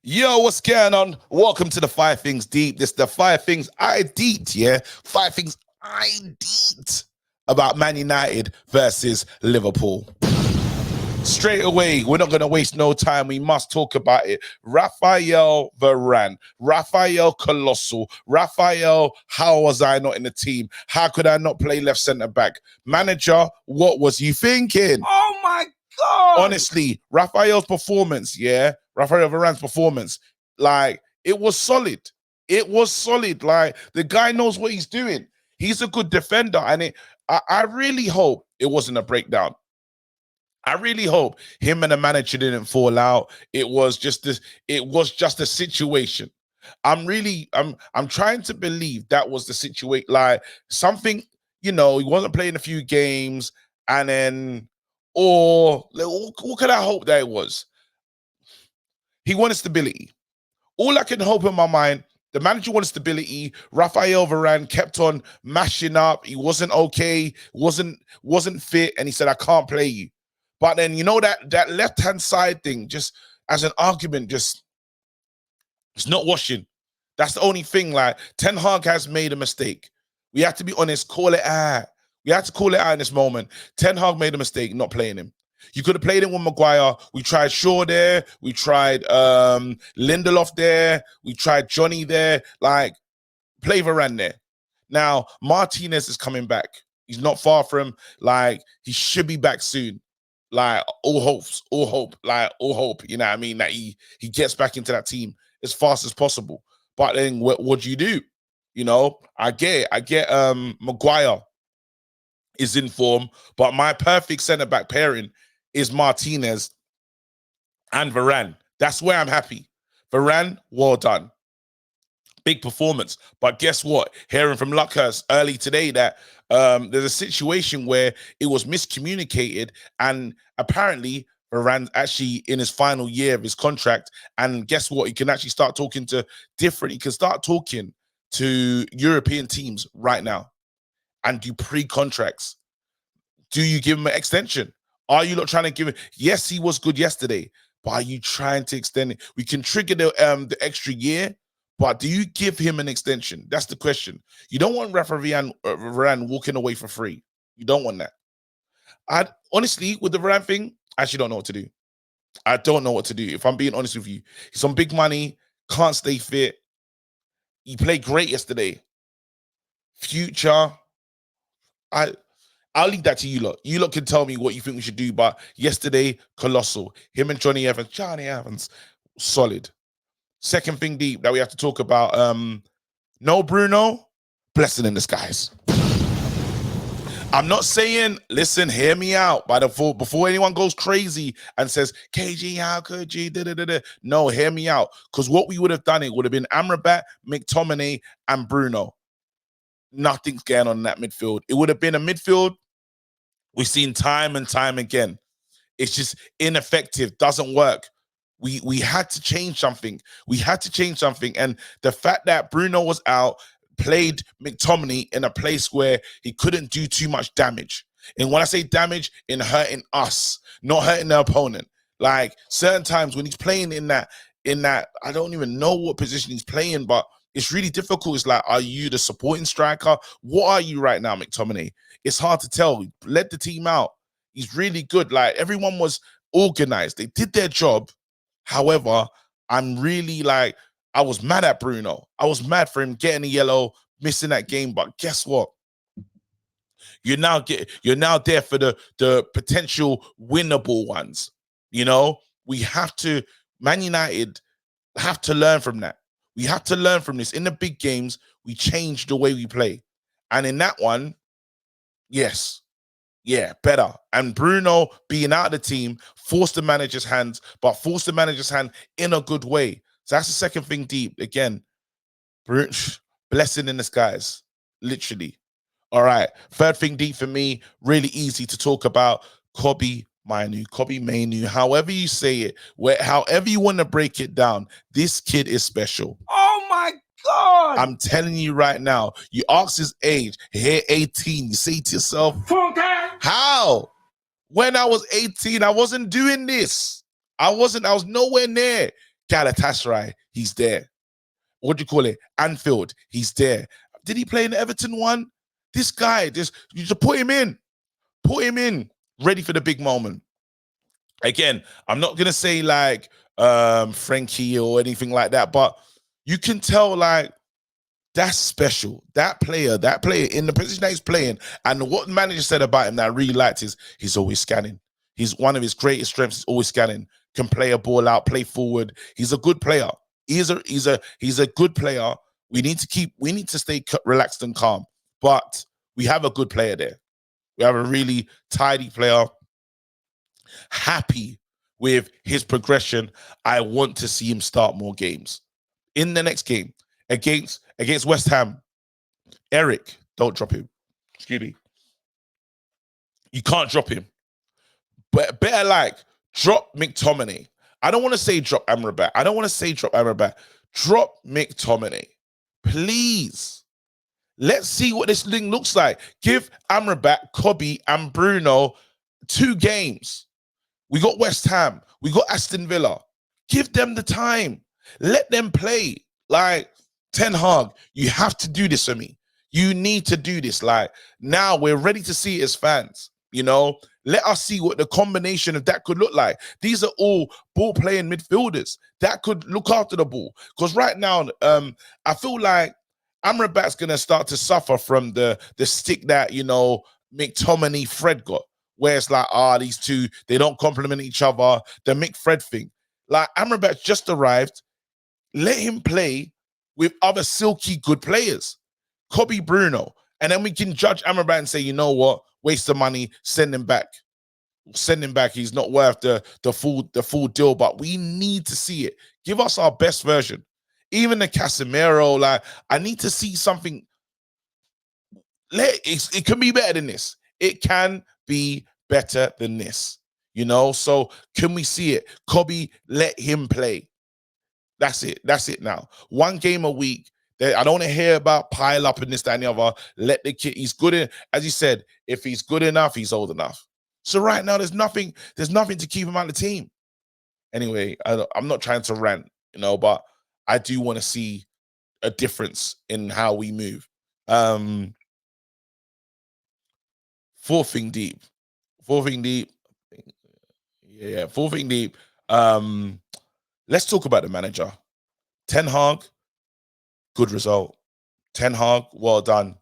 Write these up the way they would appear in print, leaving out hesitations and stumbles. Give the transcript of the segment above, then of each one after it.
Yo, what's going on? Welcome to the Five Things Deep. This is the Five Things I Deet, yeah? Five Things I Deet about Man United versus Liverpool. Straight away, we're not going to waste no time. We must talk about it. Raphael Varan, Raphael Colossal, Raphael, how was I not in the team? How could I not play left centre back? Manager, what was you thinking? Oh my God! Honestly, Raphael's performance, yeah, Raphael Varan's performance, like, it was solid. It was solid. Like, the guy knows what he's doing. He's a good defender, and I really hope it wasn't a breakdown. I really hope him and the manager didn't fall out. It was just this. It was just a situation. I'm trying to believe that was the situation. Like something, he wasn't playing a few games, and then, or what could I hope that it was? He wanted stability. All I can hope in my mind, the manager wanted stability. Raphael Varan kept on mashing up. He wasn't okay, wasn't fit, and he said, I can't play you. But then that left-hand side thing, just as an argument, just it's not washing. That's the only thing. Like, Ten Hag has made a mistake. We have to be honest, call it out. We have to call it out in this moment. Ten Hag made a mistake not playing him. You could have played him with Maguire. We tried Shaw there. We tried Lindelof there. We tried Johnny there. Like, play Varane there. Now, Martinez is coming back. He's not far from, like, he should be back soon. Like, all hope, you know what I mean? That he gets back into that team as fast as possible. But then what do you do? I get Maguire is in form, but my perfect centre-back pairing is Martinez and Varane. That's where I'm happy. Varane, well done. Big performance. But guess what? Hearing from Luckhurst early today that there's a situation where it was miscommunicated, and apparently Varane's actually in his final year of his contract, and guess what? He can actually start talking to he can start talking to European teams right now and do pre-contracts. Do you give him an extension? Are you not trying to give him? Yes, he was good yesterday, but are you trying to extend it? We can trigger the extra year, but do you give him an extension? That's the question. You don't want Raphael Varan walking away for free. You don't want that. I honestly, with the Varan thing, I actually don't know what to do. I don't know what to do. If I'm being honest with you, he's on big money, can't stay fit. He played great yesterday. Future, I'll leave that to you lot. You lot can tell me what you think we should do. But yesterday, colossal. Him and Johnny Evans, solid. Second thing deep that we have to talk about, no Bruno, blessing in disguise. I'm not saying, listen, hear me out. Before anyone goes crazy and says, KG, how could you? No, hear me out. Because what we would have done, it would have been Amrabat, McTominay, and Bruno. Nothing's going on in that midfield. It would have been a midfield we've seen time and time again. It's just ineffective, doesn't work. We had to change something. And the fact that Bruno was out played McTominay in a place where he couldn't do too much damage. And when I say damage, in hurting us, not hurting the opponent. Like, certain times when he's playing in that, I don't even know what position he's playing, but it's really difficult. It's like, are you the supporting striker? What are you right now, McTominay? It's hard to tell. He led the team out. He's really good. Like, everyone was organized. They did their job. However, I'm really I was mad at Bruno. I was mad for him getting a yellow, missing that game. But guess what? You're now there for the potential winnable ones. We have to, Man United have to learn from that. We have to learn from this. In the big games, we change the way we play. And in that one, yes. Yeah, better. And Bruno being out of the team forced the manager's hands, but forced the manager's hand in a good way. So that's the second thing deep. Again, blessing in disguise, literally. All right. Third thing deep for me, really easy to talk about. Kobbie Mainoo, however you say it, however you want to break it down, this kid is special. Oh my God! I'm telling you right now, you ask his age, here 18, you say to yourself, how? When I was 18, I wasn't doing this. I was nowhere near Galatasaray, he's there. What do you call it? Anfield, he's there. Did he play in the Everton one? This guy, you just put him in. Put him in, ready for the big moment. Again, I'm not gonna say like Frankie or anything like that, but you can tell like that's special. That player in the position that he's playing, and what the manager said about him that I really liked is he's always scanning. He's one of his greatest strengths is always scanning. Can play a ball out, play forward. He's a good player. He's a good player. We need to stay relaxed and calm. But we have a good player there. We have a really tidy player. Happy with his progression. I want to see him start more games. In the next game against West Ham, Eric, don't drop him. Excuse me. You can't drop him. But better like drop McTominay. I don't want to say drop Amrabat. Drop McTominay. Please. Let's see what this thing looks like. Give Amrabat, Kobe, and Bruno 2 games. We got West Ham. We got Aston Villa. Give them the time. Let them play. Like, Ten Hag, you have to do this for me. You need to do this. Like, now we're ready to see it as fans. You know, let us see what the combination of that could look like. These are all ball-playing midfielders that could look after the ball. Because right now, I feel like Amrabat's going to start to suffer from the stick that, you know, McTominay, Fred got. Where it's like, these two, they don't complement each other. The Mick Fred thing. Like, Amrabat's just arrived. Let him play with other silky good players. Kobe, Bruno. And then we can judge Amrabat and say, you know what? Waste of money, send him back. Send him back. He's not worth the full deal, but we need to see it. Give us our best version. Even the Casemiro, like, I need to see something. It can be better than this. It can be better than this, you know? So can we see it? Kobe, let him play. That's it. That's it now. 1 game a week. I don't want to hear about pile up and this, that, and the other. Let the kid, he's good. As he said, if he's good enough, he's old enough. So right now, there's nothing to keep him out of the team. Anyway, I'm not trying to rant, you know, but I do want to see a difference in how we move. Fourth thing deep. Yeah, fourth thing deep. Let's talk about the manager. Ten Hag, good result. Ten Hag, well done.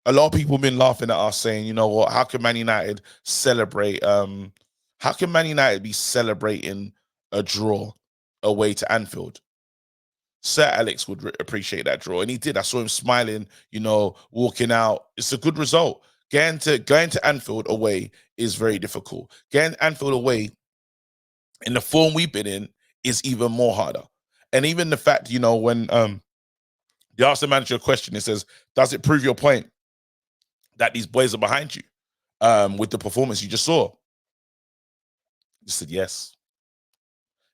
A lot of people have been laughing at us saying, you know what, how can Man United celebrate? How can Man United be celebrating a draw away to Anfield? Sir Alex would appreciate that draw, and he did. I saw him smiling, you know, walking out. It's a good result. Going to Anfield away is very difficult. Getting Anfield away in the form we've been in is even more harder. And even the fact, you know, when you ask the manager a question, it says, does it prove your point that these boys are behind you with the performance you just saw? He said, yes.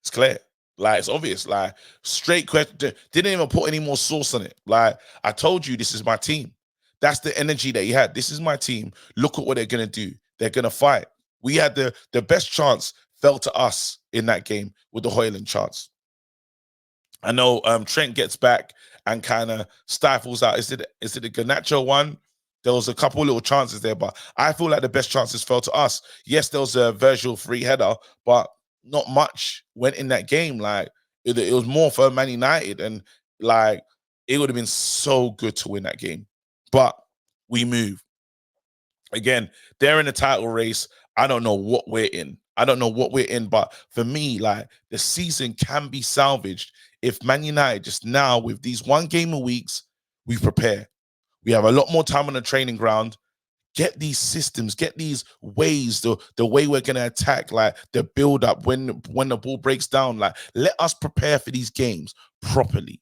It's clear. Like, it's obvious. Like, straight question. Didn't even put any more sauce on it. Like, I told you, this is my team. That's the energy that he had. This is my team. Look at what they're going to do. They're going to fight. We had the best chance fell to us in that game with the Højlund chance. I know Trent gets back and kind of stifles out. Is it the Garnacho one? There was a couple little chances there, but I feel like the best chances fell to us. Yes, there was a Virgil free header, but not much went in that game. Like, it was more for Man United, and like, it would have been so good to win that game. But we move. Again, they're in the title race. I don't know what we're in. But for me, like, the season can be salvaged if Man United just now, with these 1 game a weeks, we prepare. We have a lot more time on the training ground. Get these systems, get these ways, the way we're going to attack, like the build up when the ball breaks down. Like, let us prepare for these games properly.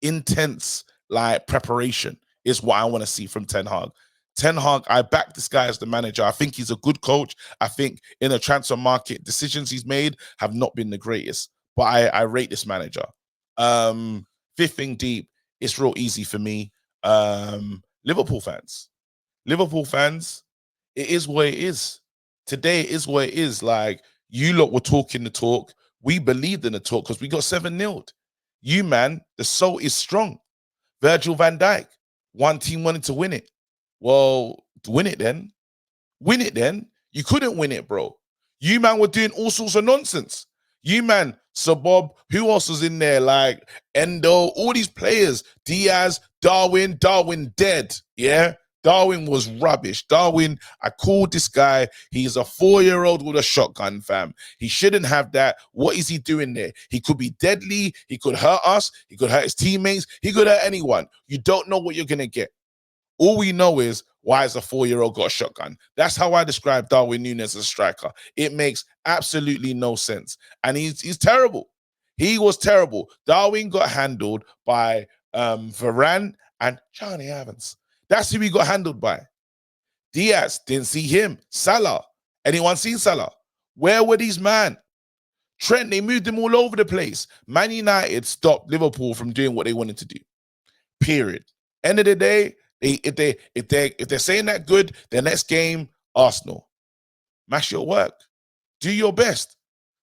Intense, like, preparation is what I want to see from Ten Hag. Ten Hag, I back this guy as the manager. I think he's a good coach. I think in the transfer market, decisions he's made have not been the greatest, but I rate this manager. Fifth thing deep, it's real easy for me. Liverpool fans, it is what it is. Today it is what it is. Like, you lot were talking the talk. We believed in the talk because we got 7-0. You, man, the soul is strong. Virgil van Dijk, one team wanted to win it. Well, win it then. Win it then. You couldn't win it, bro. You, man, were doing all sorts of nonsense. You, man, Sir Bob, who else was in there? Like Endo, all these players. Diaz, Darwin dead. Yeah? Darwin was rubbish. Darwin, I called this guy. He's a 4-year-old with a shotgun, fam. He shouldn't have that. What is he doing there? He could be deadly. He could hurt us. He could hurt his teammates. He could hurt anyone. You don't know what you're going to get. All we know is, why has a 4-year-old got a shotgun? That's how I describe Darwin Núñez as a striker. It makes absolutely no sense. And he's terrible. He was terrible. Darwin got handled by Varan and Johnny Evans. That's who he got handled by. Diaz, didn't see him. Salah, anyone seen Salah? Where were these men? Trent, they moved him all over the place. Man United stopped Liverpool from doing what they wanted to do. Period. End of the day, if they're saying that good, then next game, Arsenal. Mash your work. Do your best.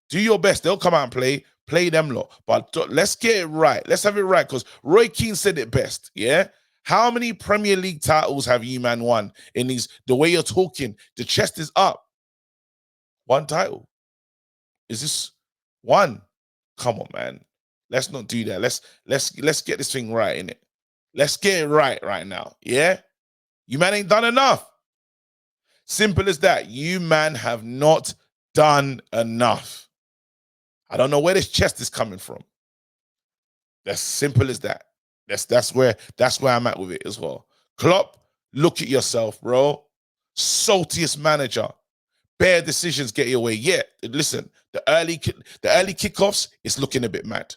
Do your best. They'll come out and play them lot. But let's get it right. Let's have it right, because Roy Keane said it best. Yeah. How many Premier League titles have you, man, won in these? The way you're talking, the chest is up. One title. Is this one? Come on, man. Let's not do that. Let's get this thing right, innit? Let's get it right now. Yeah? You, man, ain't done enough. Simple as that. You, man, have not done enough. I don't know where this chest is coming from. That's simple as that. That's where I'm at with it as well. Klopp, look at yourself, bro. Saltiest manager. Bare decisions get your way. Yeah, listen, the early kickoffs, it's looking a bit mad.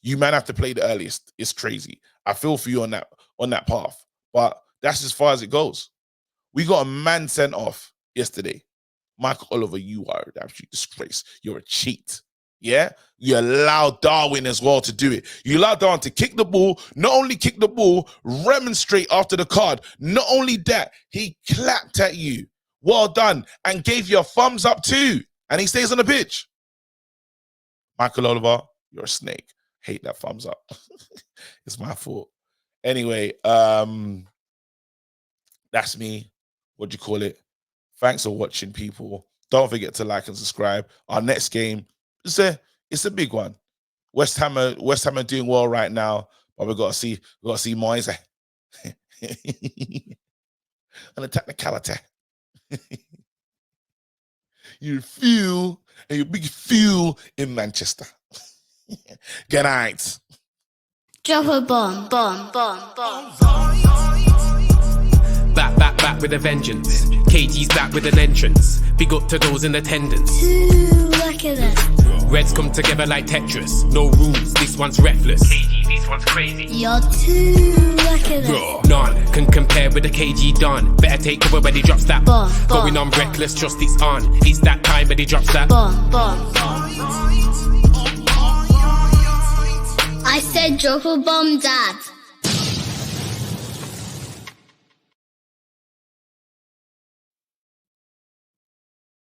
You, man, have to play the earliest. It's crazy. I feel for you on that path. But that's as far as it goes. We got a man sent off yesterday. Michael Oliver, you are an absolute disgrace. You're a cheat. Yeah? You allowed Darwin as well to do it. You allowed Darwin to kick the ball, not only kick the ball, remonstrate after the card. Not only that, he clapped at you. Well done. And gave you a thumbs up too. And he stays on the pitch. Michael Oliver, you're a snake. Hate that thumbs up. It's my fault. Anyway, that's me. What do you call it? Thanks for watching, people. Don't forget to like and subscribe. Our next game, it's a big one. West Ham are doing well right now, but we got to see Moyes. And a technicality. You feel, and you big feel in Manchester. Good night. Drop a bomb. Back with a vengeance. KG's back with an entrance. Big up to those in attendance. Look at this. Reds come together like Tetris. No rules, this one's reckless. KG, this one's crazy. You're too look at this. None can compare with the KG Don. Better take cover when he drops that. Bomb. Going on reckless, just it's on. It's that time when he drops that. Bomb. I said drop a bomb, Dad.